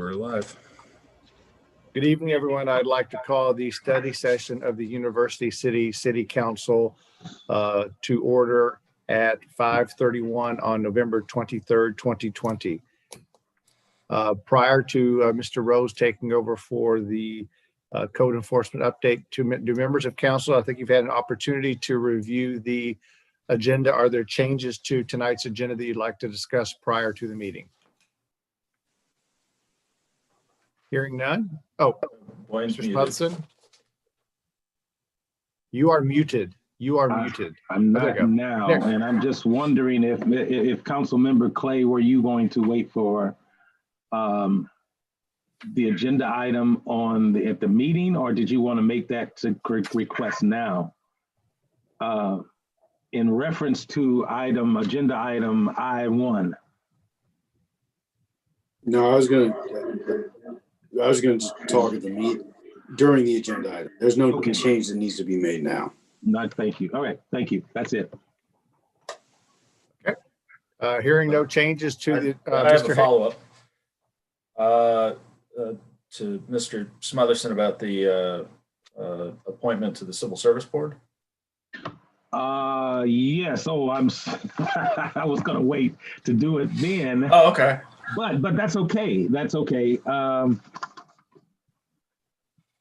We're live. Good evening, everyone. I'd like to call the study session of the University City Council to order at 5:31 on November 23rd, 2020. Prior to Mr. Rose taking over for the code enforcement update, do members of council, I think you've had an opportunity to review the agenda. Are there changes to tonight's agenda that you'd like to discuss prior to the meeting? Hearing none. Oh, Blaine's Mr. muted. Smithson. You are muted. You are muted. I'm Oh, there not you go. now, There. and I'm just wondering if Council Member Clay, were you going to wait for the agenda item at the meeting, or did you want to make that request now? In reference to agenda item I-1. No, I was going to talk at the meeting during the agenda item. There's no change that needs to be made now. No, thank you. All right, thank you. That's it. Okay. Hearing no changes to the. I have Mr. a follow-up to Mr. Smotherson about the appointment to the Civil Service Board. Yes. Oh, I was going to wait to do it then. Oh, okay. But that's okay. That's okay.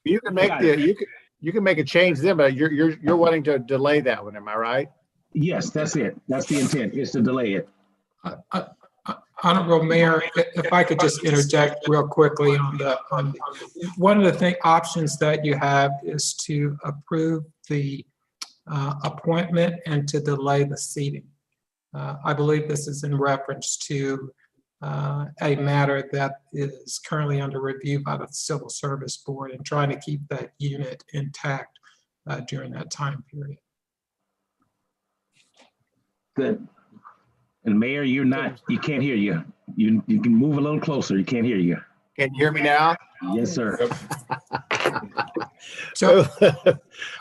You can make you can make a change then, but you're wanting to delay that one. Am I right? Yes, that's it. That's the intent, is to delay it. Honorable Mayor, if I could just interject real quickly on one of the options that you have is to approve the appointment and to delay the seating. I believe this is in reference to a matter that is currently under review by the Civil Service Board and trying to keep that unit intact during that time period. Good. And Mayor, you can't hear you. You can move a little closer. You can't hear you. Can you hear me now? Yes, sir. So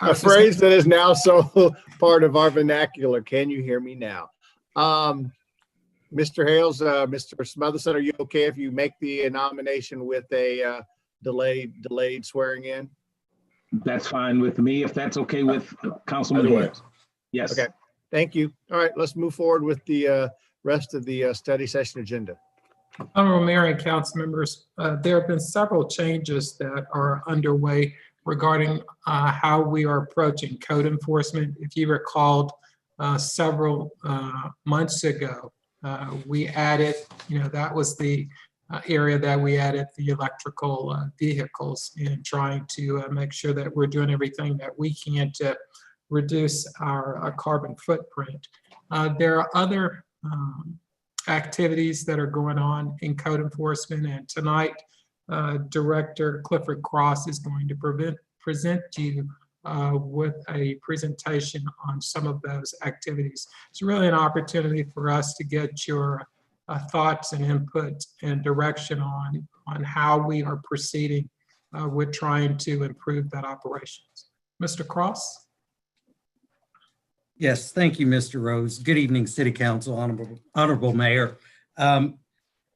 A phrase that is now so part of our vernacular. Can you hear me now? Mr. Hales, Mr. Smotherson, are you okay if you make the nomination with a delayed swearing in? That's fine with me, if that's okay with Councilman Hales. Yes. Okay, thank you. All right, let's move forward with the rest of the study session agenda. Honorable Mayor and council members, there have been several changes that are underway regarding how we are approaching code enforcement. If you recalled, several months ago, we added, that was the area that we added the electrical vehicles in trying to make sure that we're doing everything that we can to reduce our carbon footprint. There are other activities that are going on in code enforcement, and tonight Director Clifford Cross is going to present you with a presentation on some of those activities. It's really an opportunity for us to get your thoughts and input and direction on how we are proceeding with trying to improve that operations. Mr. Cross? Yes, thank you, Mr. Rose. Good evening, City Council, Honorable Mayor. Yeah,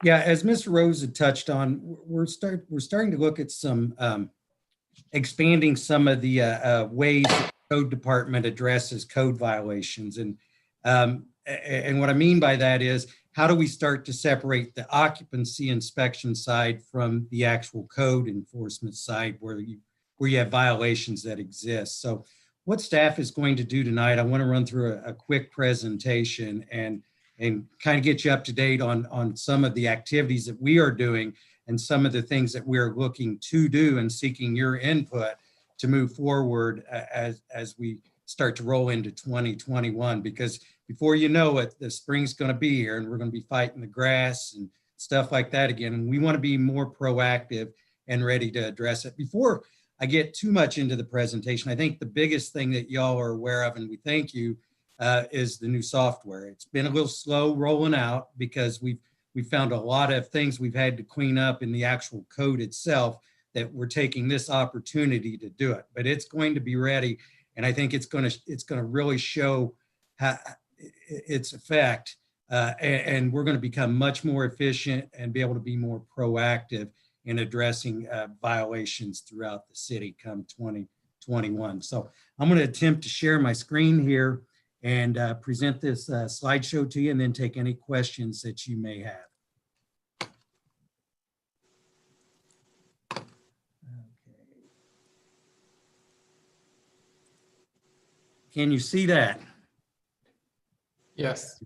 as Mr. Rose had touched on, we're starting to look at some expanding some of the ways the code department addresses code violations. And what I mean by that is, how do we start to separate the occupancy inspection side from the actual code enforcement side where you have violations that exist? So what staff is going to do tonight, I want to run through a quick presentation and kind of get you up to date on some of the activities that we are doing and some of the things that we're looking to do and seeking your input to move forward as we start to roll into 2021. Because before you know it, the spring's going to be here and we're going to be fighting the grass and stuff like that again. And we want to be more proactive and ready to address it. Before I get too much into the presentation, I think the biggest thing that y'all are aware of, and we thank you, is the new software. It's been a little slow rolling out because we found a lot of things we've had to clean up in the actual code itself that we're taking this opportunity to do it. But it's going to be ready, and I think it's going to really show its effect, and we're going to become much more efficient and be able to be more proactive in addressing violations throughout the city come 2021. So I'm going to attempt to share my screen here and present this slideshow to you and then take any questions that you may have. Can you see that? Yes.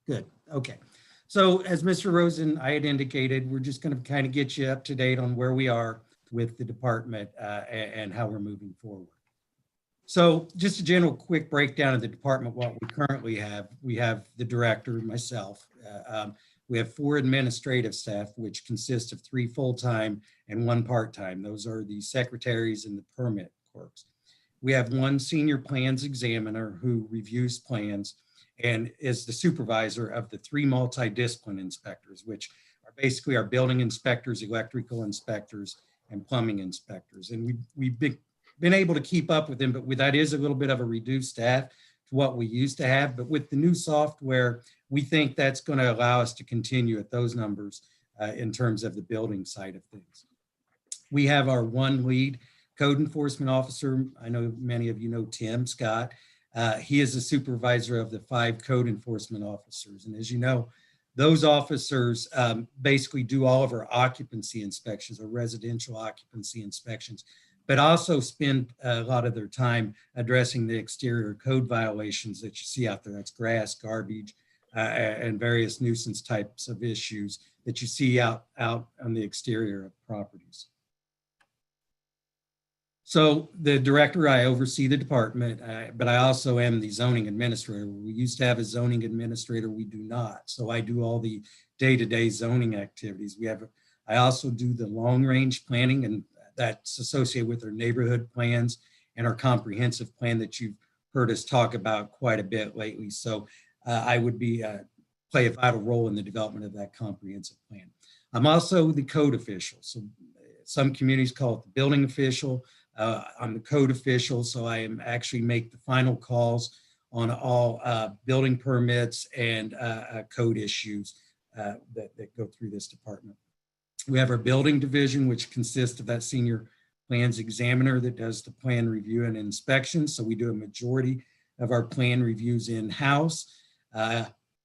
Good. Okay. So as Mr. Rosen, I had indicated, we're just going to kind of get you up to date on where we are with the department and how we're moving forward. So just a general quick breakdown of the department, what we currently have. We have the director, myself. We have 4 administrative staff, which consist of 3 full-time and 1 part-time. Those are the secretaries and the permit clerks. We have 1 senior plans examiner who reviews plans and is the supervisor of the 3 multidiscipline inspectors, which are basically our building inspectors, electrical inspectors, and plumbing inspectors. And we've been able to keep up with them, but that is a little bit of a reduced staff to what we used to have. But with the new software, we think that's going to allow us to continue at those numbers in terms of the building side of things. We have our 1 lead code enforcement officer. I know many of you know Tim Scott. He is the supervisor of the 5 code enforcement officers. And as you know, those officers basically do all of our occupancy inspections, or residential occupancy inspections, but also spend a lot of their time addressing the exterior code violations that you see out there. That's grass, garbage, and various nuisance types of issues that you see out on the exterior of properties. So the director, I oversee the department, but I also am the zoning administrator. We used to have a zoning administrator, we do not. So I do all the day-to-day zoning activities. I also do the long-range planning, and that's associated with our neighborhood plans and our comprehensive plan that you've heard us talk about quite a bit lately. So I would play a vital role in the development of that comprehensive plan. I'm also the code official. So some communities call it the building official. I'm the code official, so I actually make the final calls on all building permits and code issues that go through this department. We have our building division, which consists of that senior plans examiner that does the plan review and inspection. So we do a majority of our plan reviews in-house.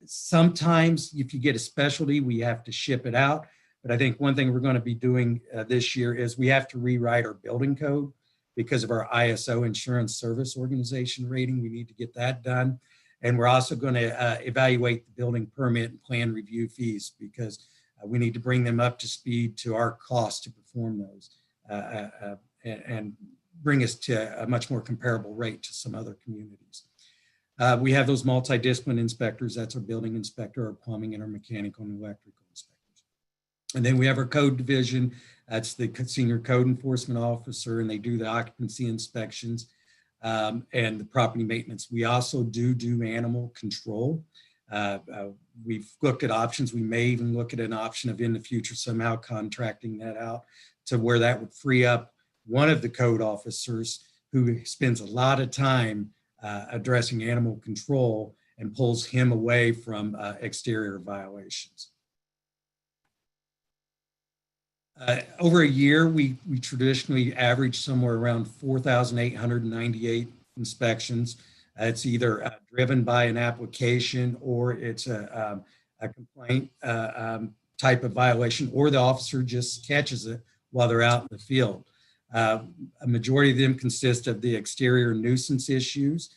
Sometimes if you get a specialty, we have to ship it out. But I think one thing we're going to be doing this year is we have to rewrite our building code because of our ISO Insurance Service Organization rating. We need to get that done. And we're also going to evaluate the building permit and plan review fees because we need to bring them up to speed to our cost to perform those and bring us to a much more comparable rate to some other communities. We have those multidiscipline inspectors. That's our building inspector, our plumbing, and our mechanical and electrical inspectors. And then we have our code division. That's the senior code enforcement officer, and they do the occupancy inspections and the property maintenance. We also do animal control. We've looked at options. We may even look at an option of in the future somehow contracting that out to where that would free up one of the code officers who spends a lot of time addressing animal control and pulls him away from exterior violations. Over a year, we traditionally average somewhere around 4,898 inspections. It's either driven by an application or it's a complaint type of violation, or the officer just catches it while they're out in the field. A majority of them consist of the exterior nuisance issues,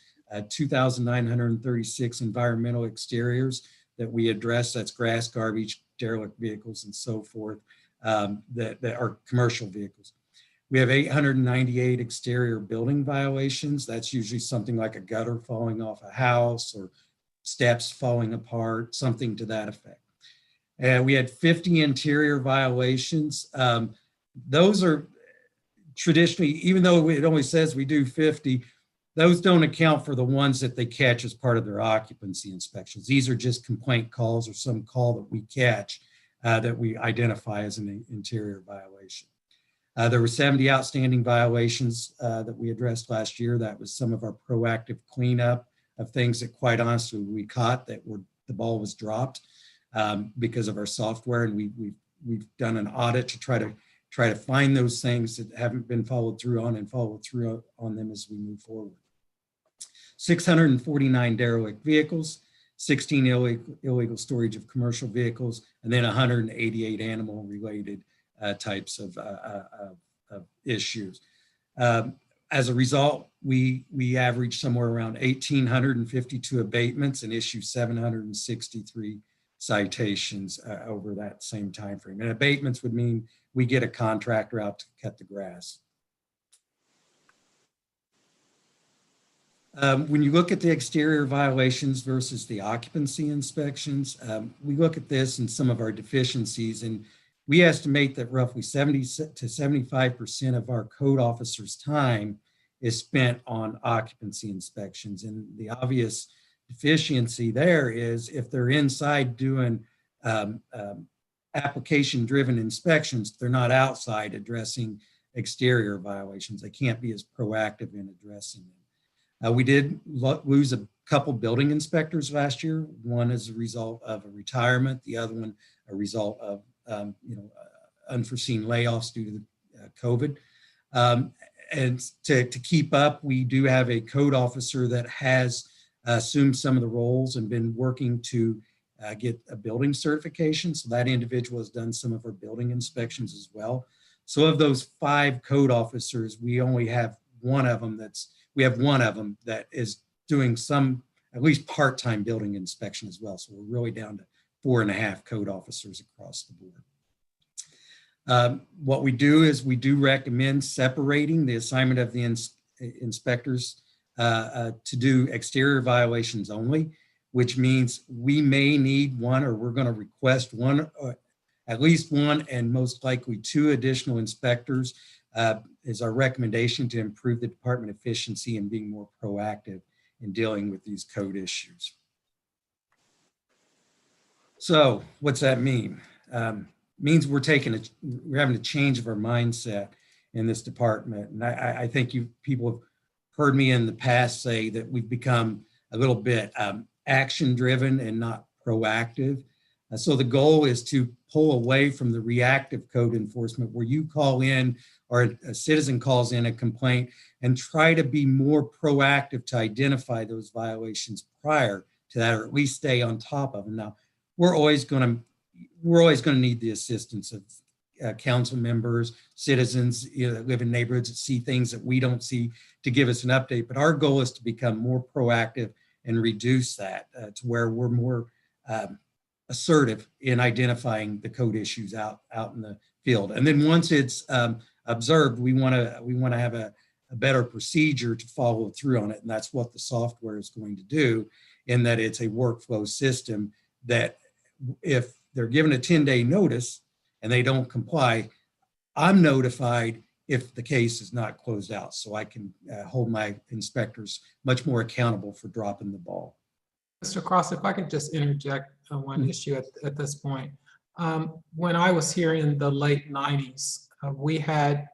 2,936 environmental exteriors that we address. That's grass, garbage, derelict vehicles, and so forth. That are commercial vehicles. We have 898 exterior building violations. That's usually something like a gutter falling off a house or steps falling apart, something to that effect. And we had 50 interior violations. Those are traditionally, even though it only says we do 50, those don't account for the ones that they catch as part of their occupancy inspections. These are just complaint calls or some call that we catch that we identify as an interior violation. There were 70 outstanding violations that we addressed last year. That was some of our proactive cleanup of things that quite honestly we caught that the ball was dropped because of our software. And we've done an audit to try to try to find those things that haven't been followed through on and follow through on them as we move forward. 649 derelict vehicles, 16 illegal storage of commercial vehicles, and then 188 animal-related types of issues. As a result, we average somewhere around 1,852 abatements and issue 763 citations over that same time frame. And abatements would mean we get a contractor out to cut the grass. When you look at the exterior violations versus the occupancy inspections, we look at this and some of our deficiencies, and we estimate that roughly 70 to 75% of our code officers' time is spent on occupancy inspections. And the obvious deficiency there is if they're inside doing application-driven inspections, they're not outside addressing exterior violations. They can't be as proactive in addressing them. We did lose a couple building inspectors last year, one as a result of a retirement, the other one a result of unforeseen layoffs due to COVID. And to keep up, we do have a code officer that has assumed some of the roles and been working to get a building certification. So that individual has done some of our building inspections as well. So of those 5 code officers, we only have one of them that is doing some, at least part-time building inspection as well. So we're really down to 4.5 code officers across the board. What we do is we do recommend separating the assignment of the inspectors to do exterior violations only, which means we may need one, or we're going to request one, or at least one, and most likely 2 additional inspectors is our recommendation to improve the department efficiency and being more proactive in dealing with these code issues. So what's that mean? Means we're having a change of our mindset in this department. And I think people have heard me in the past say that we've become a little bit action driven and not proactive. So the goal is to pull away from the reactive code enforcement where you call in or a citizen calls in a complaint and try to be more proactive to identify those violations prior to that, or at least stay on top of them. Now, we're always going to need the assistance of council members, citizens that live in neighborhoods that see things that we don't see to give us an update. But our goal is to become more proactive and reduce that to where we're more assertive in identifying the code issues out in the field. And then once it's observed, we want to have a better procedure to follow through on it. And that's what the software is going to do, in that it's a workflow system that if they're given a 10-day notice and they don't comply, I'm notified if the case is not closed out, so I can hold my inspectors much more accountable for dropping the ball. Mr. Cross, if I could just interject one issue at this point. When I was here in the late 90s, we had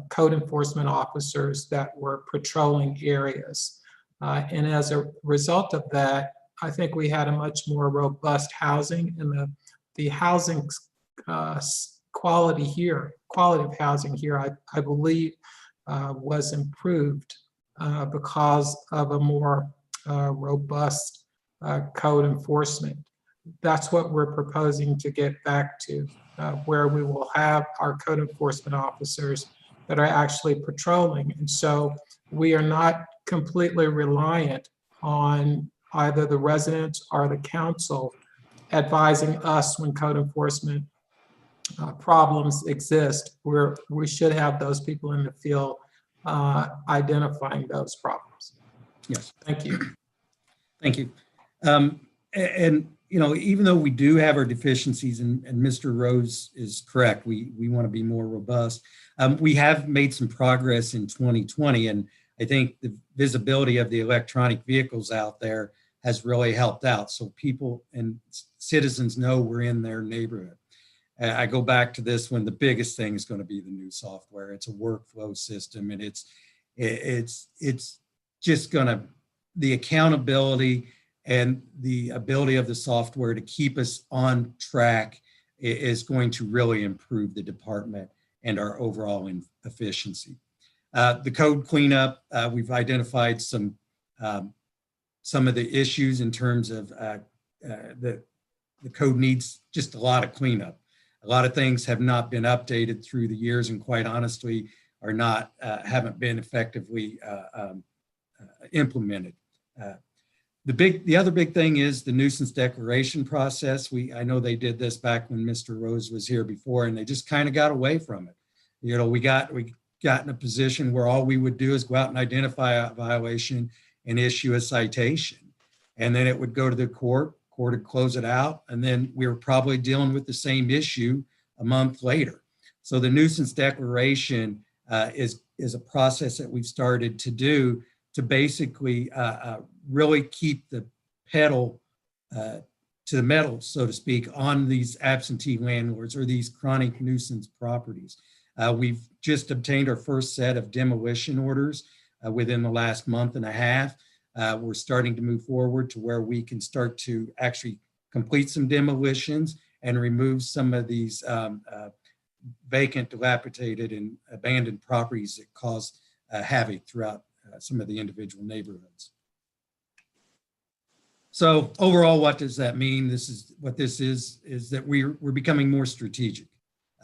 code enforcement officers that were patrolling areas. And as a result of that, I think we had a much more robust housing, and the housing quality of housing here, I believe, was improved because of a more robust code enforcement. That's what we're proposing to get back to, where we will have our code enforcement officers that are actually patrolling. And so we are not completely reliant on either the residents or the council advising us when code enforcement problems exist. We should have those people in the field identifying those problems. Yes. Thank you. Thank you. And even though we do have our deficiencies, and Mr. Rose is correct, we want to be more robust. We have made some progress in 2020, and I think the visibility of the electronic vehicles out there has really helped out. So people and citizens know we're in their neighborhood. I go back to this when the biggest thing is going to be the new software. It's a workflow system, and it's just going to, the accountability and the ability of the software to keep us on track is going to really improve the department and our overall efficiency. The code cleanup, we've identified some of the issues in terms of the code needs just a lot of cleanup. A lot of things have not been updated through the years, and quite honestly are not, haven't been effectively implemented. The other big thing is the nuisance declaration process. I know they did this back when Mr. Rose was here before, and they just kind of got away from it. You know, we got in a position where all we would do is go out and identify a violation and issue a citation. And then it would go to the court would close it out. And then we were probably dealing with the same issue a month later. So the nuisance declaration is a process that we've started to do to basically really keep the pedal to the metal, so to speak, on these absentee landlords or these chronic nuisance properties. We've just obtained our first set of demolition orders within the last month and a half. We're starting to move forward to where we can start to actually complete some demolitions and remove some of these vacant, dilapidated, and abandoned properties that cause havoc throughout some of the individual neighborhoods. So overall, what does that mean? This is that we're becoming more strategic.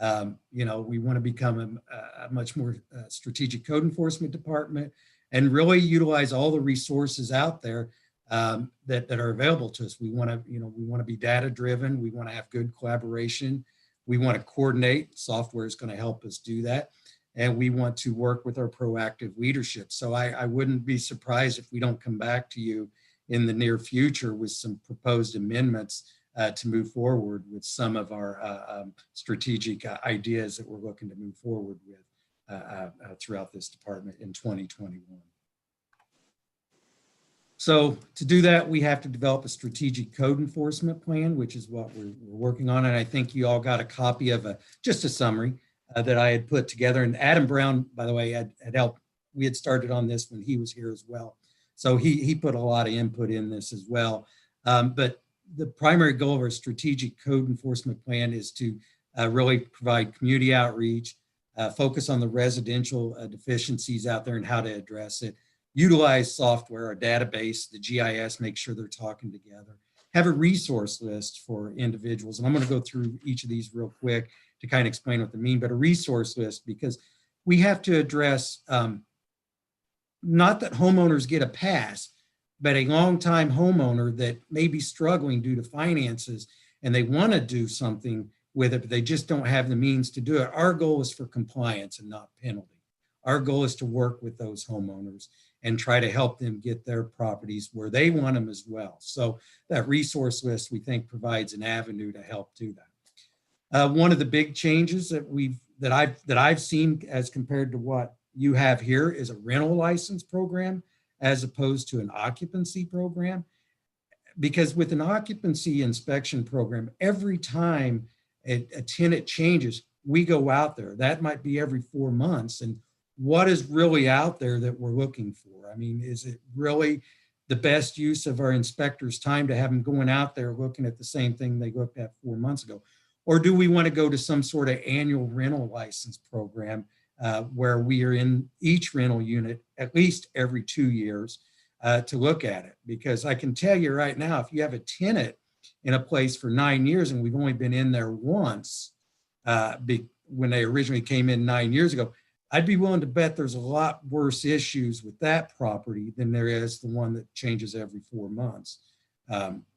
You know, we want to become a much more strategic code enforcement department and really utilize all the resources out there that are available to us. We want to be data driven. We want to have good collaboration. We want to coordinate. Software is going to help us do that. And we want to work with our proactive leadership. So I wouldn't be surprised if we don't come back to you in the near future with some proposed amendments to move forward with some of our strategic ideas that we're looking to move forward with throughout this department in 2021. So to do that, we have to develop a strategic code enforcement plan, which is what we're working on. And I think you all got a copy of just a summary that I had put together. And Adam Brown, by the way, had helped. We had started on this when he was here as well. So he put a lot of input in this as well. But the primary goal of our strategic code enforcement plan is to really provide community outreach, focus on the residential deficiencies out there and how to address it, utilize software, a database, the GIS, make sure they're talking together, have a resource list for individuals. And I'm going to go through each of these real quick to kind of explain what they mean, but a resource list, because we have to address not that homeowners get a pass, but a longtime homeowner that may be struggling due to finances and they want to do something with it, but they just don't have the means to do it. Our goal is for compliance and not penalty. Our goal is to work with those homeowners and try to help them get their properties where they want them as well. So that resource list, we think, provides an avenue to help do that. One of the big changes that I've seen as compared to what you have here is a rental license program as opposed to an occupancy program. Because with an occupancy inspection program, every time a tenant changes, we go out there. That might be every 4 months. And what is really out there that we're looking for? I mean, is it really the best use of our inspectors' time to have them going out there looking at the same thing they looked at 4 months ago? Or do we want to go to some sort of annual rental license program where we are in each rental unit at least every 2 years to look at it? Because I can tell you right now, if you have a tenant in a place for 9 years and we've only been in there once when they originally came in 9 years ago, I'd be willing to bet there's a lot worse issues with that property than there is the one that changes every 4 months.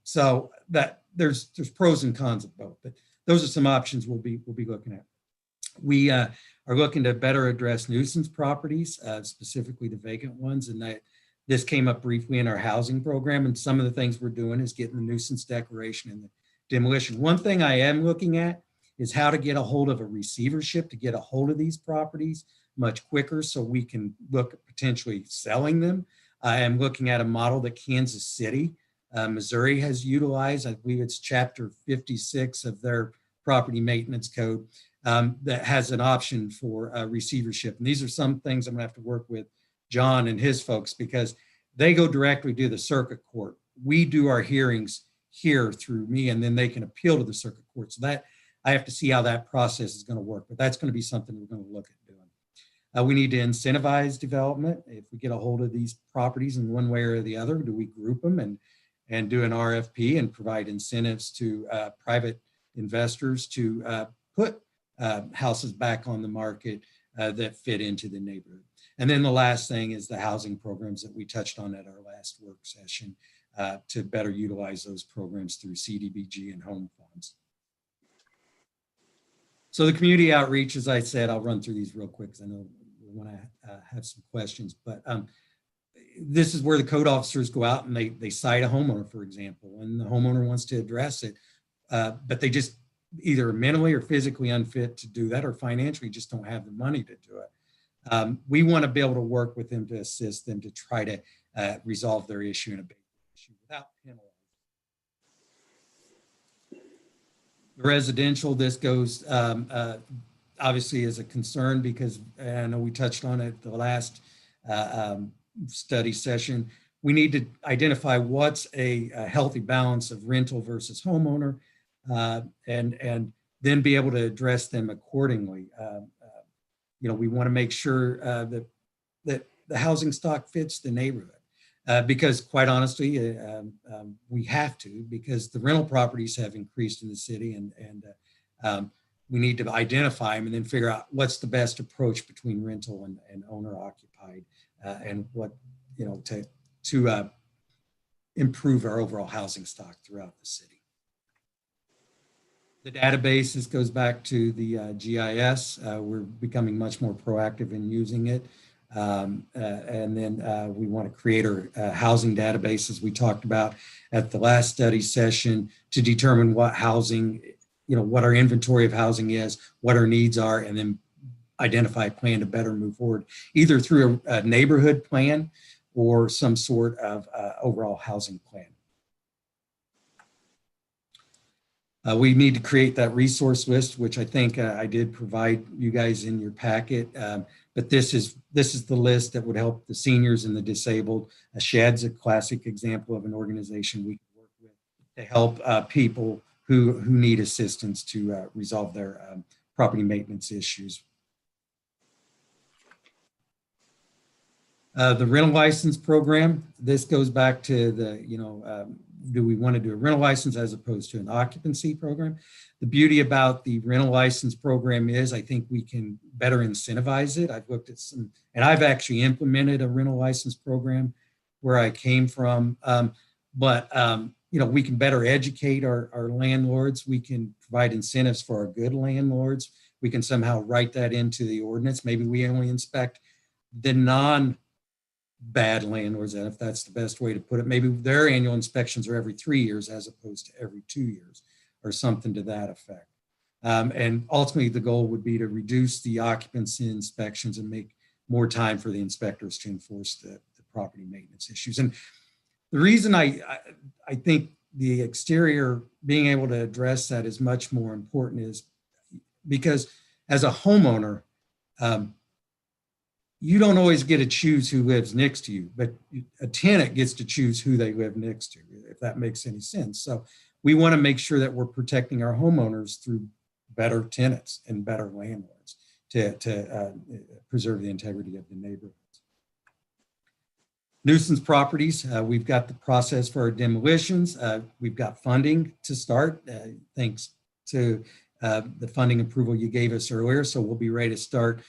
So that there's pros and cons of both, but those are some options we'll be looking at. We are looking to better address nuisance properties, specifically the vacant ones, and this came up briefly in our housing program. And some of the things we're doing is getting the nuisance declaration and the demolition. One thing I am looking at is how to get a hold of a receivership to get a hold of these properties much quicker so we can look at potentially selling them. I am looking at a model that Kansas City, Missouri has utilized. I believe it's chapter 56 of their property maintenance code that has an option for receivership. And these are some things I'm gonna have to work with John and his folks because they go directly to the circuit court. We do our hearings here through me, and then they can appeal to the circuit court. So I have to see how that process is going to work, but that's going to be something we're going to look at doing. We need to incentivize development. If we get a hold of these properties in one way or the other, do we group them and do an RFP and provide incentives to private investors to put houses back on the market that fit into the neighborhood. And then the last thing is the housing programs that we touched on at our last work session to better utilize those programs through CDBG and home funds. So the community outreach, as I said, I'll run through these real quick because I know we want to have some questions, but this is where the code officers go out and they cite a homeowner, for example, and the homeowner wants to address it, but they just either mentally or physically unfit to do that or financially just don't have the money to do it. We want to be able to work with them to assist them to try to resolve their issue and abate the issue without penalty. The residential, this goes obviously as a concern because I know we touched on it the last study session. We need to identify what's a healthy balance of rental versus homeowner and then be able to address them accordingly. We want to make sure that the housing stock fits the neighborhood because quite honestly, we have to because the rental properties have increased in the city and we need to identify them and then figure out what's the best approach between rental and owner occupied and what, to improve our overall housing stock throughout the city. The database goes back to the GIS. We're becoming much more proactive in using it. And then we want to create our housing database, as we talked about at the last study session, to determine what housing, what our inventory of housing is, what our needs are, and then identify a plan to better move forward, either through a neighborhood plan or some sort of overall housing plan. We need to create that resource list, which I think I did provide you guys in your packet. But this is the list that would help the seniors and the disabled. SHAD's a classic example of an organization we can work with to help people who need assistance to resolve their property maintenance issues. The rental license program, this goes back to the, do we want to do a rental license as opposed to an occupancy program? The beauty about the rental license program is I think we can better incentivize it. I've looked at some, and I've actually implemented a rental license program where I came from. We can better educate our landlords. We can provide incentives for our good landlords. We can somehow write that into the ordinance. Maybe we only inspect the non-bad landlords, and if that's the best way to put it, maybe their annual inspections are every 3 years as opposed to every 2 years or something to that effect. And ultimately the goal would be to reduce the occupancy inspections and make more time for the inspectors to enforce the property maintenance issues. And the reason I think the exterior being able to address that is much more important is because as a homeowner, you don't always get to choose who lives next to you, but a tenant gets to choose who they live next to, if that makes any sense. So we want to make sure that we're protecting our homeowners through better tenants and better landlords to preserve the integrity of the neighborhoods. Nuisance properties, we've got the process for our demolitions. We've got funding to start, thanks to the funding approval you gave us earlier. So we'll be ready to start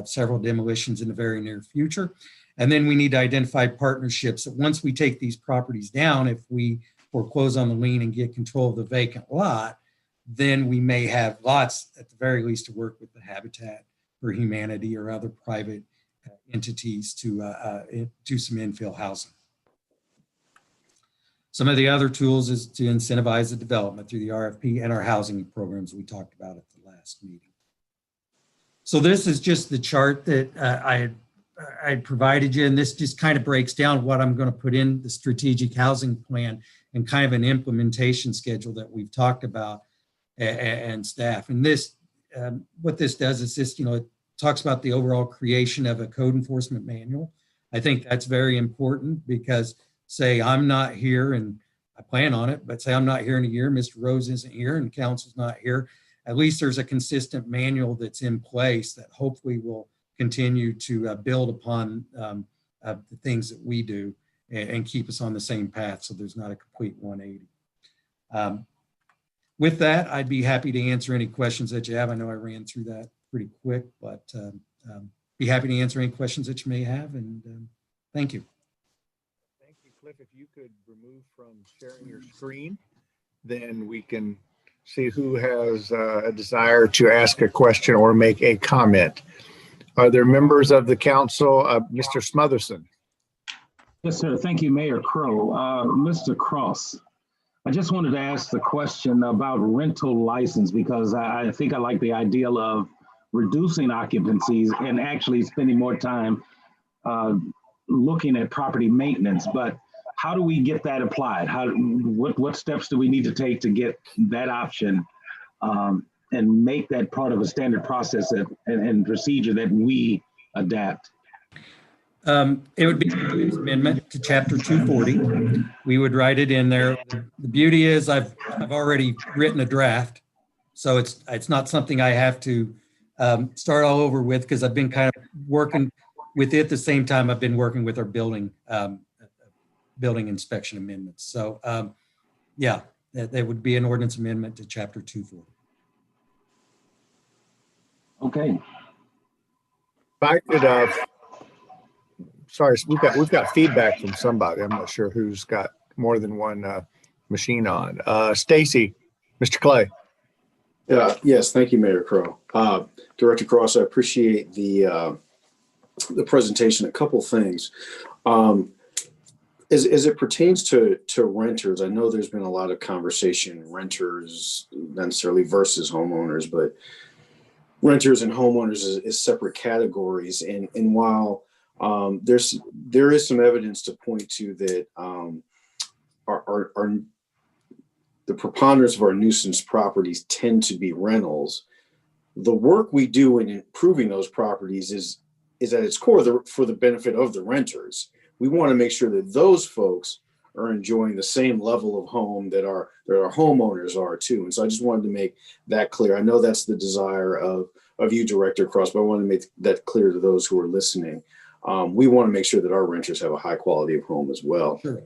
several demolitions in the very near future. And then we need to identify partnerships that once we take these properties down, if we foreclose on the lien and get control of the vacant lot, then we may have lots at the very least to work with the Habitat for Humanity or other private entities to do some infill housing. Some of the other tools is to incentivize the development through the RFP and our housing programs we talked about at the last meeting. So this is just the chart that I provided you, and this just kind of breaks down what I'm going to put in the strategic housing plan and kind of an implementation schedule that we've talked about and staff. And this, what this does is this, it talks about the overall creation of a code enforcement manual. I think that's very important because say I'm not here and I plan on it, but say I'm not here in a year, Mr. Rose isn't here and council's not here, at least there's a consistent manual that's in place that hopefully will continue to build upon the things that we do and keep us on the same path so there's not a complete 180. With that, I'd be happy to answer any questions that you have. I know I ran through that pretty quick, but be happy to answer any questions that you may have. And thank you. Thank you, Cliff. If you could remove from sharing your screen, then we can see who has a desire to ask a question or make a comment. Are there members of the council? Mr. Smotherson? Yes, sir. Thank you, Mayor Crow. Mr. Cross, I just wanted to ask the question about rental license because I think I like the ideal of reducing occupancies and actually spending more time looking at property maintenance. But how do we get that applied? What steps do we need to take to get that option and make that part of a standard process and procedure that we adapt? It would be an amendment to Chapter 240. We would write it in there. The beauty is I've already written a draft, so it's not something I have to start all over with because I've been kind of working with it at the same time I've been working with our building inspection amendments. So yeah, that would be an ordinance amendment to Chapter 240. Okay. If I could, sorry, we've got feedback from somebody. I'm not sure who's got more than one machine on. Stacy, Mr. Clay. Yes, thank you, Mayor Crow. Director Cross, I appreciate the presentation. A couple things. As it pertains to renters, I know there's been a lot of conversation, renters necessarily versus homeowners, but renters and homeowners is separate categories. And while there is some evidence to point to that the preponderance of our nuisance properties tend to be rentals, the work we do in improving those properties is at its core for the benefit of the renters. We want to make sure that those folks are enjoying the same level of home that our homeowners are too. And so I just wanted to make that clear. I know that's the desire of you, Director Cross, but I want to make that clear to those who are listening. We want to make sure that our renters have a high quality of home as well. Sure.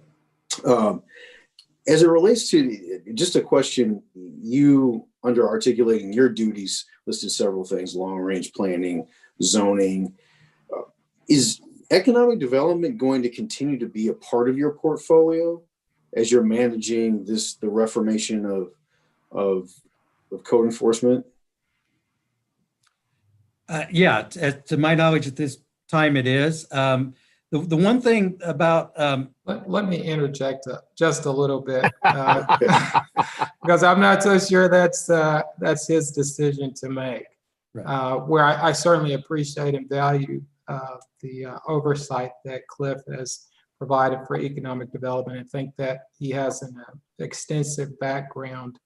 As it relates to just a question, you, under articulating your duties, listed several things: long-range planning, zoning. Is economic development going to continue to be a part of your portfolio as you're managing the reformation of code enforcement? Yeah, to my knowledge at this time it is. The one thing about Let me interject just a little bit because I'm not so sure that's his decision to make. Right. Where I certainly appreciate and value the oversight that Cliff has provided for economic development. I think that he has an extensive background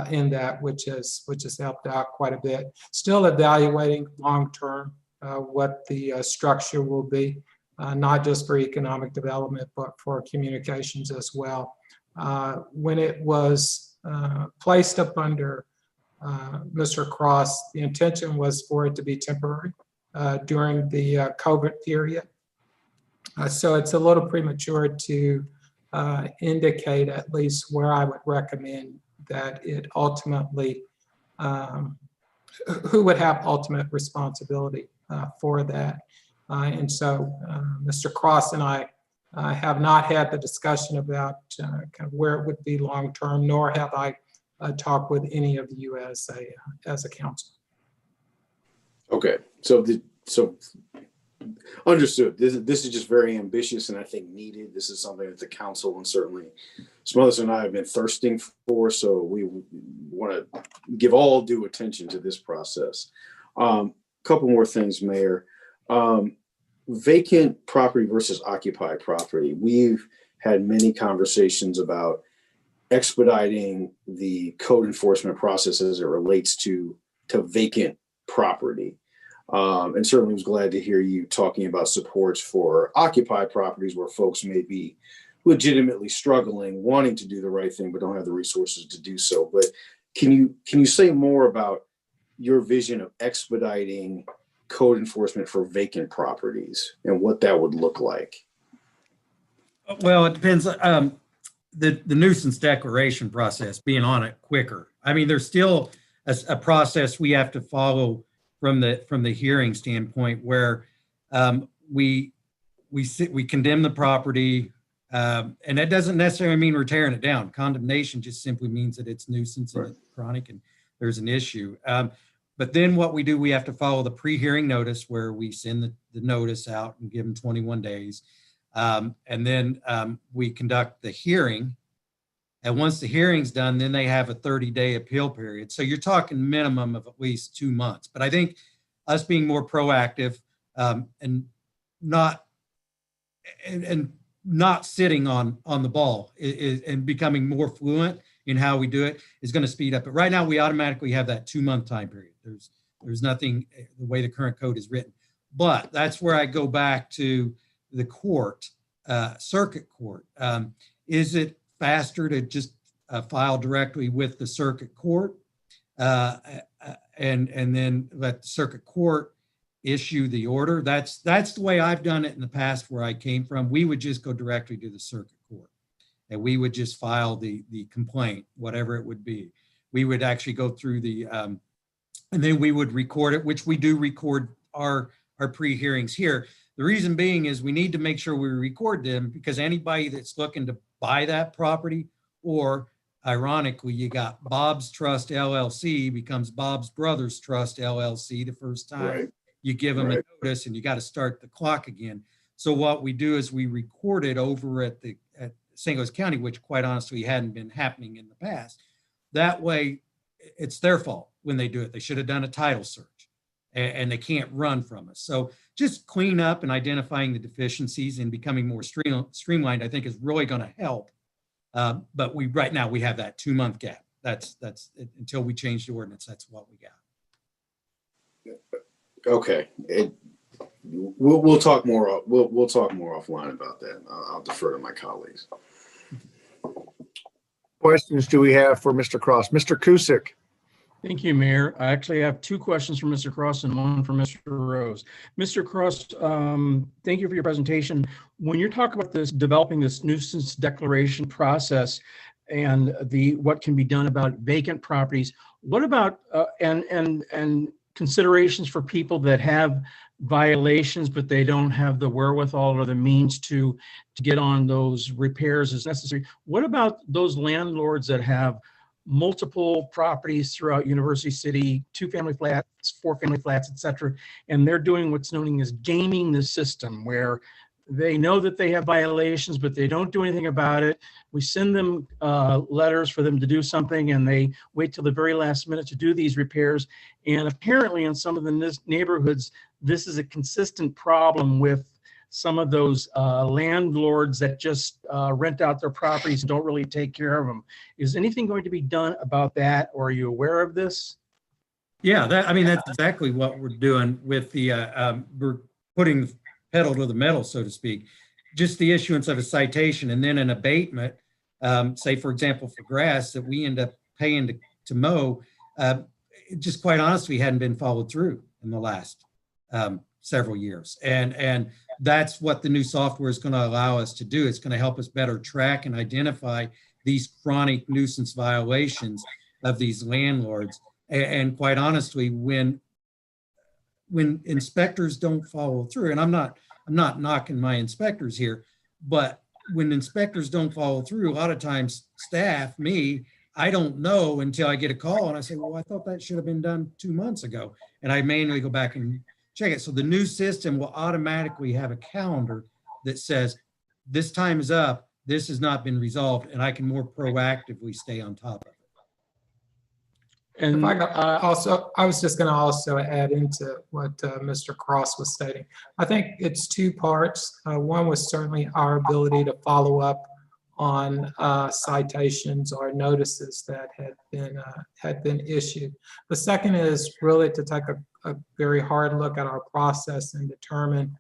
in that, which has helped out quite a bit. Still evaluating long-term what the structure will be. Not just for economic development, but for communications as well. When it was placed up under Mr. Cross, the intention was for it to be temporary during the COVID period. So it's a little premature to indicate at least where I would recommend that it ultimately, who would have ultimate responsibility for that. And so Mr. Cross and I have not had the discussion about kind of where it would be long-term, nor have I talked with any of you as a council. Okay, so understood. This is just very ambitious and I think needed. This is something that the council and certainly Smotherson and I have been thirsting for, so we want to give all due attention to this process. Couple more things, Mayor. Vacant property versus occupied property. We've had many conversations about expediting the code enforcement process as it relates to vacant property. And certainly was glad to hear you talking about supports for occupied properties where folks may be legitimately struggling, wanting to do the right thing, but don't have the resources to do so. But can you say more about your vision of expediting code enforcement for vacant properties and what that would look like? Well, it depends. The nuisance declaration process, being on it quicker. I mean, there's still a process we have to follow from the hearing standpoint where we condemn the property, and that doesn't necessarily mean we're tearing it down. Condemnation just simply means that it's nuisance and it's chronic and there's an issue. But then what we do, we have to follow the pre-hearing notice where we send the notice out and give them 21 days. And then we conduct the hearing. And once the hearing's done, then they have a 30-day appeal period. So you're talking minimum of at least 2 months. But I think us being more proactive and not sitting on the ball and becoming more fluent in how we do it is going to speed up. But right now we automatically have that 2-month time period. There's nothing the way the current code is written. But that's where I go back to the court, circuit court. Is it faster to just file directly with the circuit court and then let the circuit court issue the order? That's the way I've done it in the past where I came from. We would just go directly to the circuit court and we would just file the complaint, whatever it would be. We would actually go through and then we would record it, which we do record our pre-hearings here. The reason being is we need to make sure we record them because anybody that's looking to buy that property, or ironically, you got Bob's Trust LLC becomes Bob's Brothers Trust LLC the first time you give them a notice, and you got to start the clock again. So what we do is we record it over at St. Louis County, which quite honestly hadn't been happening in the past. That way, it's their fault when they do it. They should have done a title search, and they can't run from us. So just clean up and identifying the deficiencies and becoming more streamlined, I think is really going to help. But right now we have that 2-month gap. That's until we change the ordinance. That's what we got. Okay. We'll talk more. We'll talk more offline about that. I'll defer to my colleagues. Questions do we have for Mr. Cross? Mr. Cusick. Thank you, Mayor. I actually have 2 questions for Mr. Cross and one for Mr. Rose. Mr. Cross, thank you for your presentation. When you're talking about developing this nuisance declaration process and what can be done about vacant properties, what about and considerations for people that have violations but they don't have the wherewithal or the means to get on those repairs as necessary? What about those landlords that have multiple properties throughout University City, 2-family flats, 4-family flats, etc., and they're doing what's known as gaming the system, where they know that they have violations, but they don't do anything about it. We send them letters for them to do something, and they wait till the very last minute to do these repairs. And apparently in some of the neighborhoods, this is a consistent problem with some of those landlords that just rent out their properties and don't really take care of them. Is anything going to be done about that, or are you aware of this? Yeah, that's exactly what we're doing with we're putting the pedal to the metal, so to speak. Just the issuance of a citation and then an abatement, say, for example, for grass that we end up paying to mow, just quite honestly hadn't been followed through in the last several years. And that's what the new software is going to allow us to do. It's going to help us better track and identify these chronic nuisance violations of these landlords. And quite honestly, when inspectors don't follow through, and I'm not knocking my inspectors here, but when inspectors don't follow through, a lot of times staff, I don't know until I get a call and I say, well, I thought that should have been done 2 months ago. And I manually go back and check it. So the new system will automatically have a calendar that says, this time is up, this has not been resolved, and I can more proactively stay on top of it. And I was just going to also add into what Mr. Cross was stating. I think it's 2 parts. One was certainly our ability to follow up on citations or notices that had been issued. The second is really to take a very hard look at our process and determine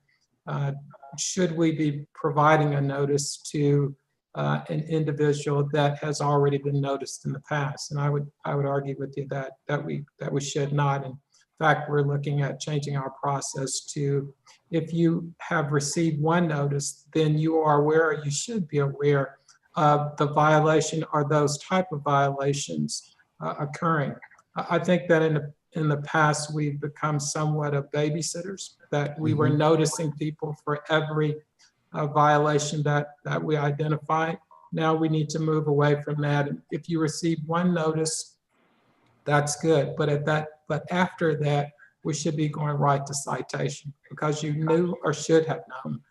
should we be providing a notice to an individual that has already been noticed in the past. And I would argue with you that we should not. In fact, we're looking at changing our process to, if you have received one notice, then you are aware, or you should be aware of the violation or those type of violations occurring. I think that in the past, we've become somewhat of babysitters, that we were noticing people for every violation that we identify. Now we need to move away from that. If you receive one notice, that's good. But after that, we should be going right to citation, because you knew or should have known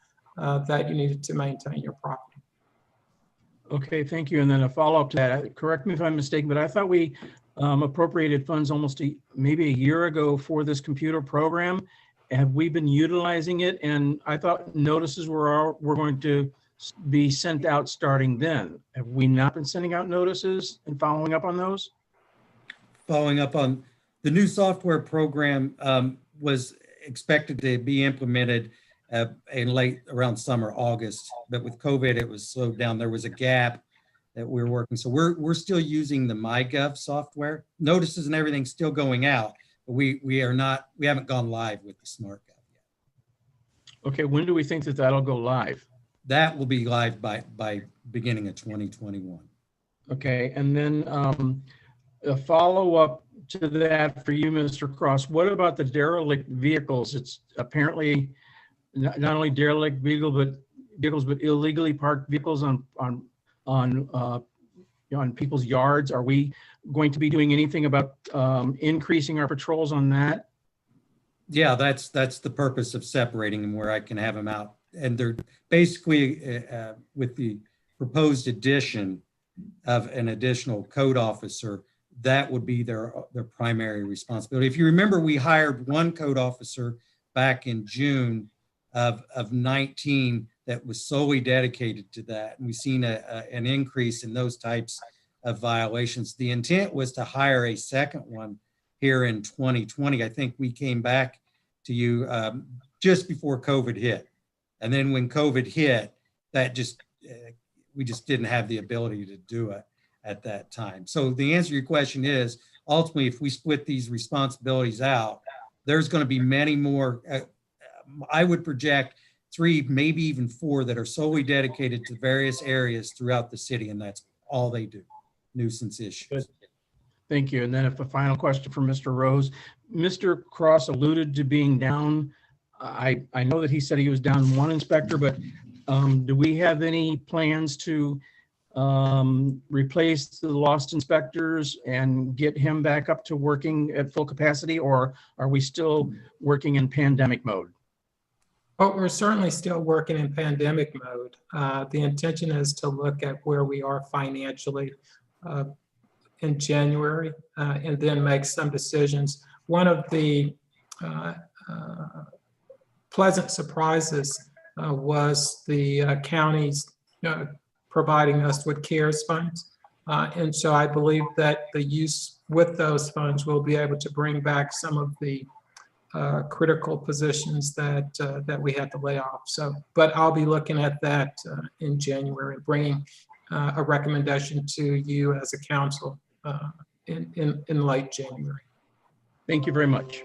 that you needed to maintain your property. Okay, thank you. And then a follow-up to that, correct me if I'm mistaken, but I thought we appropriated funds almost maybe a year ago for this computer program. Have we been utilizing it? And I thought notices were going to be sent out starting then. Have we not been sending out notices and following up on those? Following up on the new software program was expected to be implemented in late around summer, August, but with COVID, it was slowed down. There was a gap that we're working. So we're still using the MyGov software. Notices and everything's still going out, but we haven't gone live with the SmartGov yet. Okay, when do we think that that'll go live? That will be live by beginning of 2021. Okay, and then a follow-up to that for you, Mr. Cross. What about the derelict vehicles? It's apparently not only derelict vehicles, but illegally parked vehicles on people's yards. Are we going to be doing anything about increasing our patrols on that? Yeah, that's the purpose of separating them, where I can have them out. And they're basically with the proposed addition of an additional code officer, that would be their primary responsibility. If you remember, we hired one code officer back in June of 19 that was solely dedicated to that. And we've seen an increase in those types of violations. The intent was to hire a second one here in 2020. I think we came back to you just before COVID hit. And then when COVID hit, we just didn't have the ability to do it at that time. So the answer to your question is, ultimately, if we split these responsibilities out, there's going to be many more. I would project 3, maybe even 4 that are solely dedicated to various areas throughout the city, and that's all they do, nuisance issues. Thank you. And then if a final question for Mr. Rose. Mr. Cross alluded to being down. I know that he said he was down 1 inspector, but do we have any plans to replace the lost inspectors and get him back up to working at full capacity, or are we still working in pandemic mode? Well, we're certainly still working in pandemic mode. The intention is to look at where we are financially in January and then make some decisions. One of the pleasant surprises was the counties providing us with CARES funds. And so I believe that the use with those funds will be able to bring back some of the critical positions that we had to lay off. So, but I'll be looking at that in January, bringing a recommendation to you as a council in late January. Thank you very much.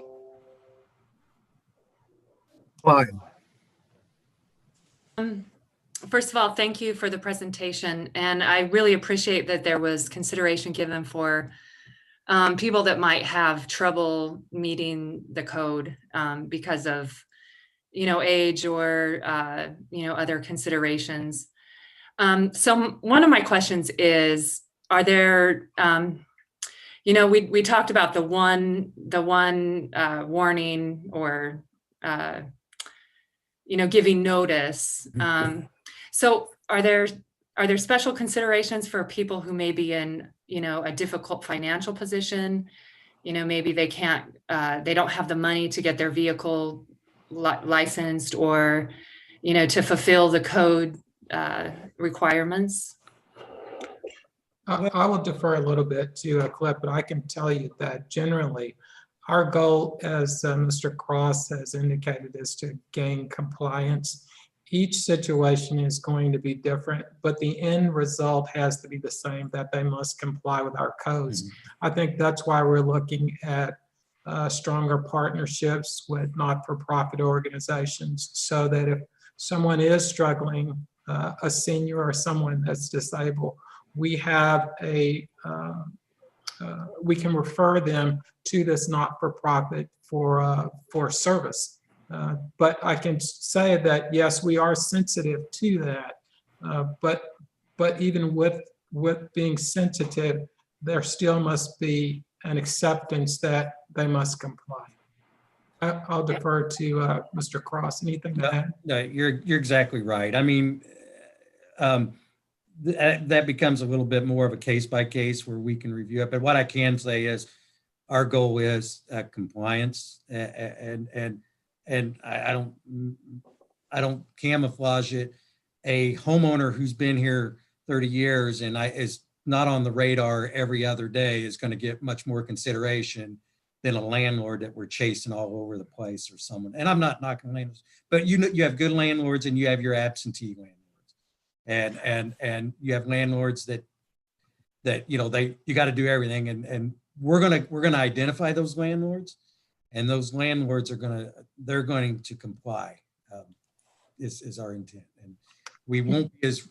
Fine. First of all, thank you for the presentation. And I really appreciate that there was consideration given for people that might have trouble meeting the code because of, age or, other considerations. So one of my questions is, are there, we talked about the one warning or, giving notice. So are there special considerations for people who may be in, a difficult financial position? Maybe they can't, they don't have the money to get their vehicle licensed or, to fulfill the code requirements? I will defer a little bit to Cliff, but I can tell you that generally our goal, as Mr. Cross has indicated, is to gain compliance. each situation is going to be different, but the end result has to be the same, that they must comply with our codes. I think that's why we're looking at stronger partnerships with not-for-profit organizations, so that if someone is struggling, a senior or someone that's disabled, we have we can refer them to this not-for-profit for service. But I can say that, yes, we are sensitive to that. But even with being sensitive, there still must be an acceptance that they must comply. I'll defer to Mr. Cross. Anything to add? No, you're exactly right. I mean, that becomes a little bit more of a case by case where we can review it. But what I can say is our goal is compliance, and I don't camouflage it. A homeowner who's been here 30 years and is not on the radar every other day is going to get much more consideration than a landlord that we're chasing all over the place, or someone. And I'm not knocking landlords, but you have good landlords and you have your absentee landlords, and you have landlords that you got to do everything, and we're gonna identify those landlords, and those landlords they're going to comply. Is our intent, and we won't be as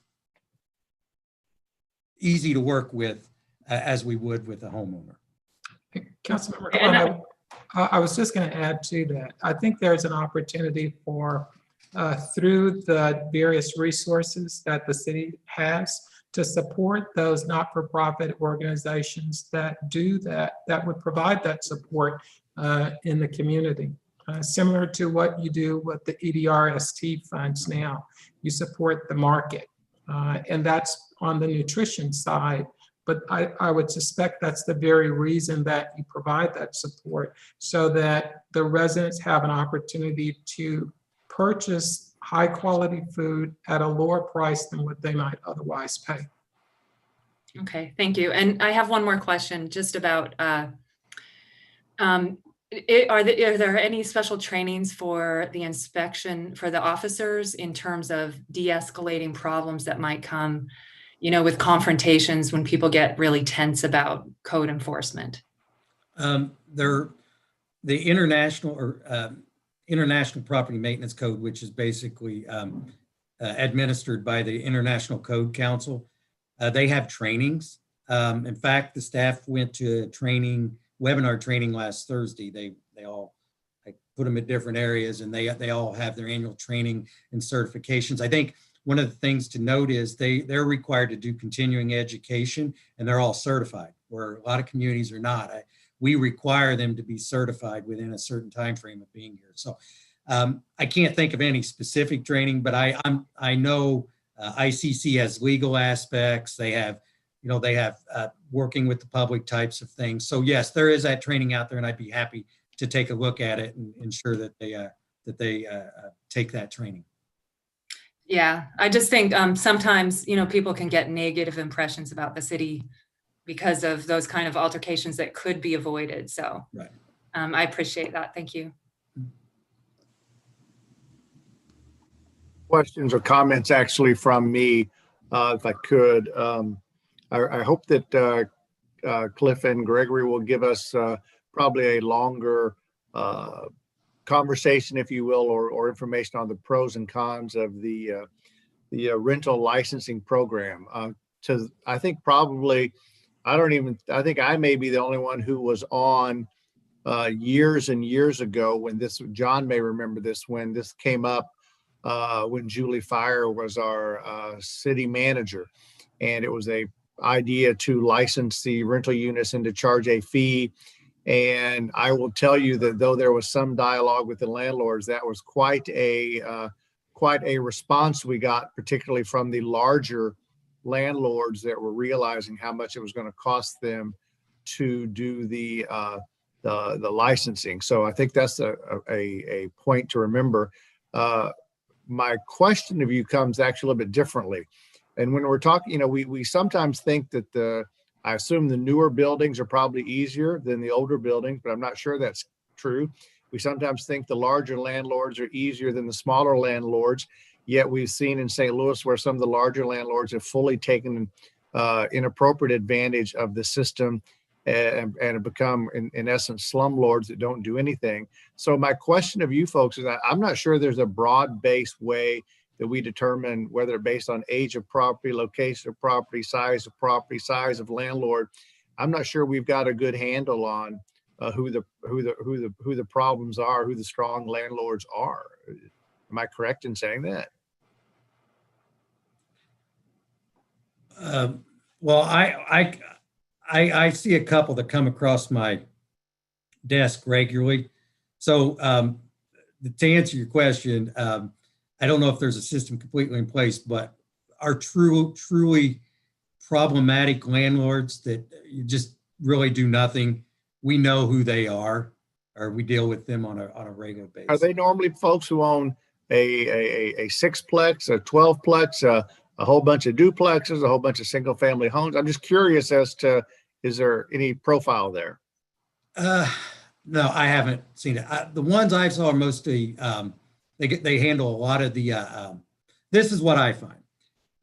easy to work with as we would with a homeowner. Councilmember Clement, I was just going to add to that. I think there's an opportunity for, through the various resources that the city has, to support those not-for-profit organizations that do that would provide that support in the community. Similar to what you do with the EDRST funds now. You support the market, and that's on the nutrition side. But I would suspect that's the very reason that you provide that support, so that the residents have an opportunity to purchase high quality food at a lower price than what they might otherwise pay. Okay, thank you. And I have one more question just about, are there any special trainings for the inspection for the officers in terms of de-escalating problems that might come, with confrontations when people get really tense about code enforcement? The International Property Maintenance Code, which is basically administered by the International Code Council, they have trainings. In fact, the staff went to webinar training last Thursday. They all, I put them at different areas, and they all have their annual training and certifications. I think one of the things to note is they're required to do continuing education, and they're all certified, where a lot of communities are not. We require them to be certified within a certain time frame of being here. So I can't think of any specific training, but I know ICC has legal aspects. They have working with the public types of things. So yes, there is that training out there, and I'd be happy to take a look at it and ensure that they take that training. Yeah, I just think sometimes, people can get negative impressions about the city because of those kind of altercations that could be avoided. So right. I appreciate that. Thank you. Questions or comments actually from me, if I could. I hope that Cliff and Gregory will give us probably a longer conversation, if you will, or information on the pros and cons of the rental licensing program. I think probably, I think I may be the only one who was on years and years ago when John may remember this, when this came up when Julie Fire was our city manager, and it was a idea to license the rental units and to charge a fee. And I will tell you that though there was some dialogue with the landlords, that was quite a response we got, particularly from the larger landlords that were realizing how much it was going to cost them to do the licensing. So I think that's a point to remember. My question of you comes actually a little bit differently. And when we're talking, we sometimes think that I assume the newer buildings are probably easier than the older buildings, but I'm not sure that's true. We sometimes think the larger landlords are easier than the smaller landlords. Yet we've seen in St. Louis where some of the larger landlords have fully taken inappropriate advantage of the system and have become, in essence, slumlords that don't do anything. So my question of you folks is that I'm not sure there's a broad-based way that we determine whether based on age of property, location of property, size of landlord. I'm not sure we've got a good handle on who the problems are, who the strong landlords are. Am I correct in saying that? Well, I see a couple that come across my desk regularly. So to answer your question, I don't know if there's a system completely in place, but our truly problematic landlords that you just really do nothing, we know who they are, or we deal with them on a regular basis. Are they normally folks who own a sixplex, a 12plex, a whole bunch of duplexes, a whole bunch of single family homes? I'm just curious as to, is there any profile there? No, I haven't seen it. The ones I saw are mostly, they handle a lot of the, this is what I find.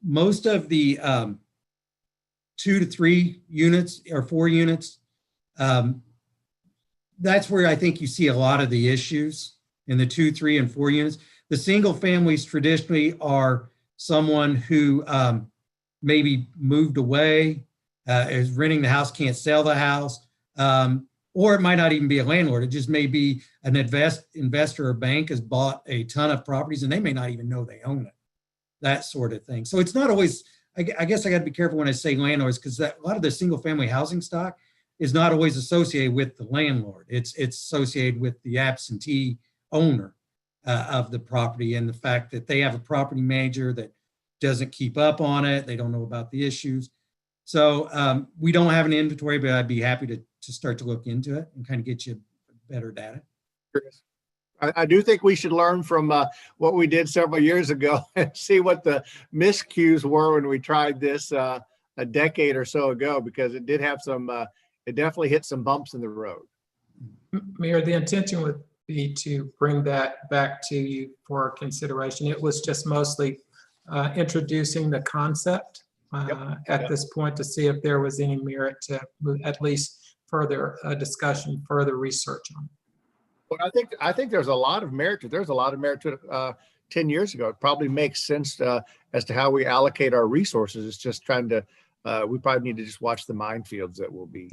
Most of the 2 to 3 units or 4 units, that's where I think you see a lot of the issues in the 2, 3, and 4 units. The single families traditionally are someone who maybe moved away, is renting the house, can't sell the house, or it might not even be a landlord. It just may be an investor or bank has bought a ton of properties and they may not even know they own it, that sort of thing. So it's not always, I guess I got to be careful when I say landlords, because a lot of the single family housing stock is not always associated with the landlord. It's associated with the absentee owner of the property, and the fact that they have a property manager that doesn't keep up on it. They don't know about the issues. So we don't have an inventory, but I'd be happy to start to look into it and kind of get you better data. I do think we should learn from what we did several years ago and see what the miscues were when we tried this a decade or so ago, because it did have some, it definitely hit some bumps in the road. Mayor, the intention would be to bring that back to you for consideration. It was just mostly introducing the concept at this point to see if there was any merit to at least further discussion, further research on it. Well, I think there's a lot of merit to it. There's a lot of merit to it 10 years ago. It probably makes sense as to how we allocate our resources. It's just trying to, we probably need to just watch the minefields that we'll be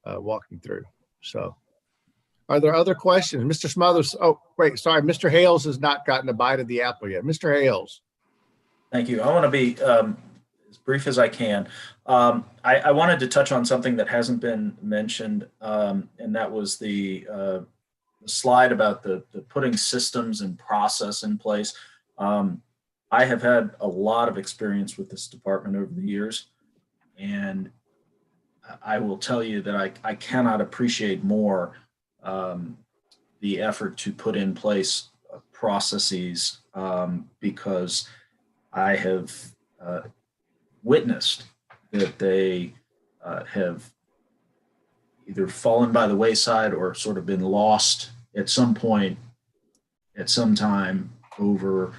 walking through. So are there other questions? Mr. Smothers, oh, wait, sorry. Mr. Hales has not gotten a bite of the apple yet. Mr. Hales. Thank you. I want to be as brief as I can. I wanted to touch on something that hasn't been mentioned, and that was the slide about the putting systems and process in place. I have had a lot of experience with this department over the years, and I will tell you that I cannot appreciate more the effort to put in place processes, because I have witnessed that they have either fallen by the wayside or sort of been lost at some point, at some time over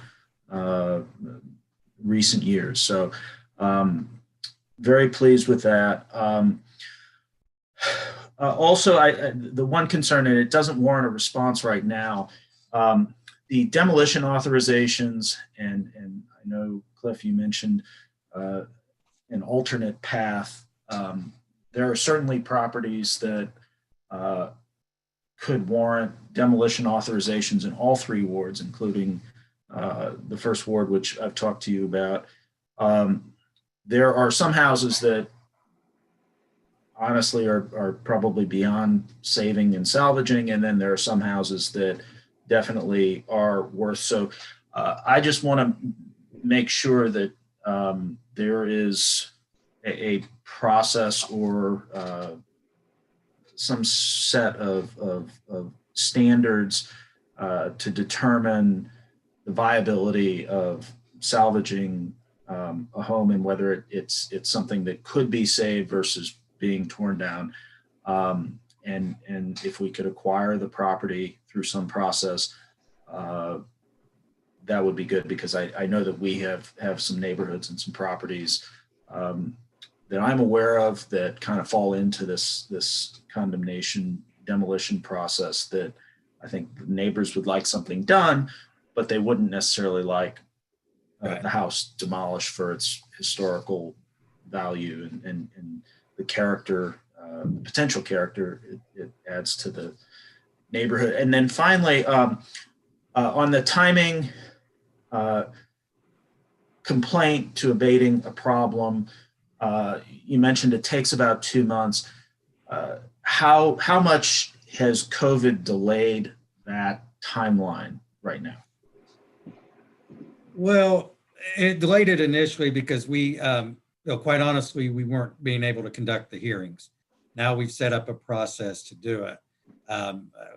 recent years. So very pleased with that. Also, the one concern, and it doesn't warrant a response right now, the demolition authorizations, and I know, Cliff, you mentioned an alternate path. There are certainly properties that could warrant demolition authorizations in all 3 wards, including the first ward, which I've talked to you about. There are some houses that honestly are probably beyond saving and salvaging, and then there are some houses that definitely are worth. So I just want to make sure that there is a process or some set of standards to determine the viability of salvaging a home, and whether it's something that could be saved versus being torn down. And if we could acquire the property through some process, that would be good, because I know that we have some neighborhoods and some properties that I'm aware of that kind of fall into this condemnation demolition process that I think the neighbors would like something done, but they wouldn't necessarily like the house demolished for its historical value and the character, potential character it adds to the neighborhood. And then finally, on the timing, complaint to abating a problem, you mentioned it takes about 2 months. How much has COVID delayed that timeline right now? Well, it delayed it initially because we, quite honestly, we weren't being able to conduct the hearings. Now we've set up a process to do it.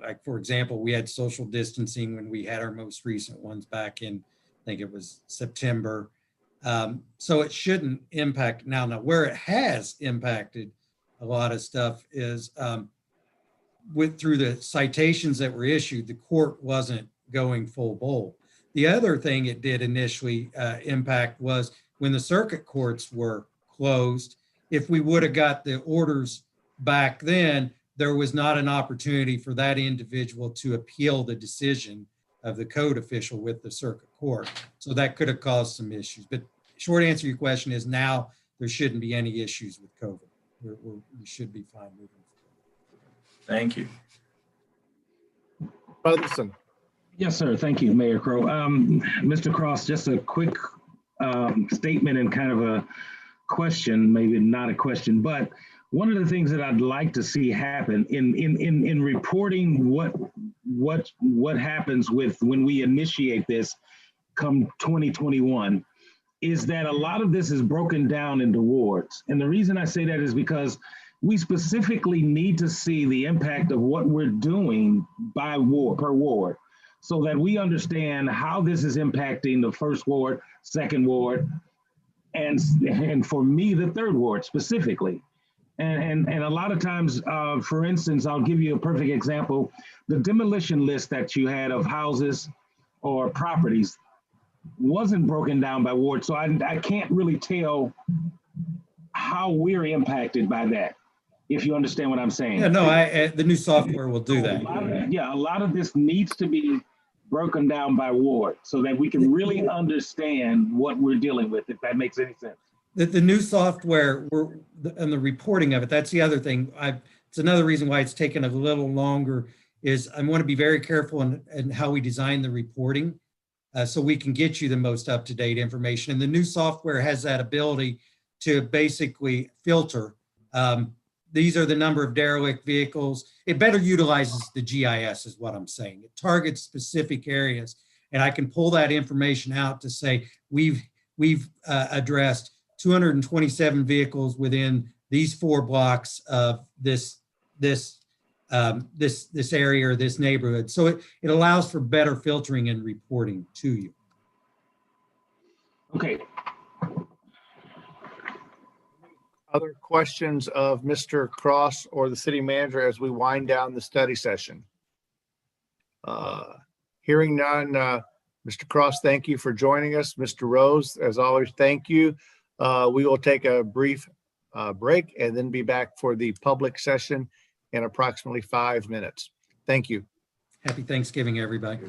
Like, for example, we had social distancing when we had our most recent ones back in, I think it was September. So it shouldn't impact now. Now, where it has impacted a lot of stuff is through the citations that were issued, the court wasn't going full bold. The other thing it did initially impact was when the circuit courts were closed. If we would have got the orders back then, there was not an opportunity for that individual to appeal the decision of the code official with the circuit court. So that could have caused some issues. But short answer to your question is now there shouldn't be any issues with COVID. We should be fine moving forward. Thank you. Hudson. Yes, sir. Thank you, Mayor Crow. Mr. Cross, just a quick statement and kind of a question, maybe not a question, but one of the things that I'd like to see happen in reporting what happens with when we initiate this come 2021 is that a lot of this is broken down into wards. And the reason I say that is because we specifically need to see the impact of what we're doing by ward, per ward, so that we understand how this is impacting the first ward, second ward, and for me, the third ward specifically. And a lot of times, for instance, I'll give you a perfect example. The demolition list that you had of houses or properties wasn't broken down by ward. So I can't really tell how we're impacted by that, if you understand what I'm saying. Yeah, no, the new software will do that. A lot of this needs to be broken down by ward so that we can really understand what we're dealing with, if that makes any sense. The new software and the reporting of it, that's the other thing. It's another reason why it's taken a little longer is I want to be very careful in how we design the reporting so we can get you the most up-to-date information. And the new software has that ability to basically filter. These are the number of derelict vehicles. It better utilizes the GIS is what I'm saying. It targets specific areas. And I can pull that information out to say, we've addressed 227 vehicles within these 4 blocks of this area or this neighborhood. So it allows for better filtering and reporting to you. Okay. Other questions of Mr. Cross or the city manager as we wind down the study session? Hearing none, Mr. Cross, thank you for joining us. Mr. Rose, as always, thank you. We will take a brief break and then be back for the public session in approximately 5 minutes. Thank you. Happy Thanksgiving, everybody.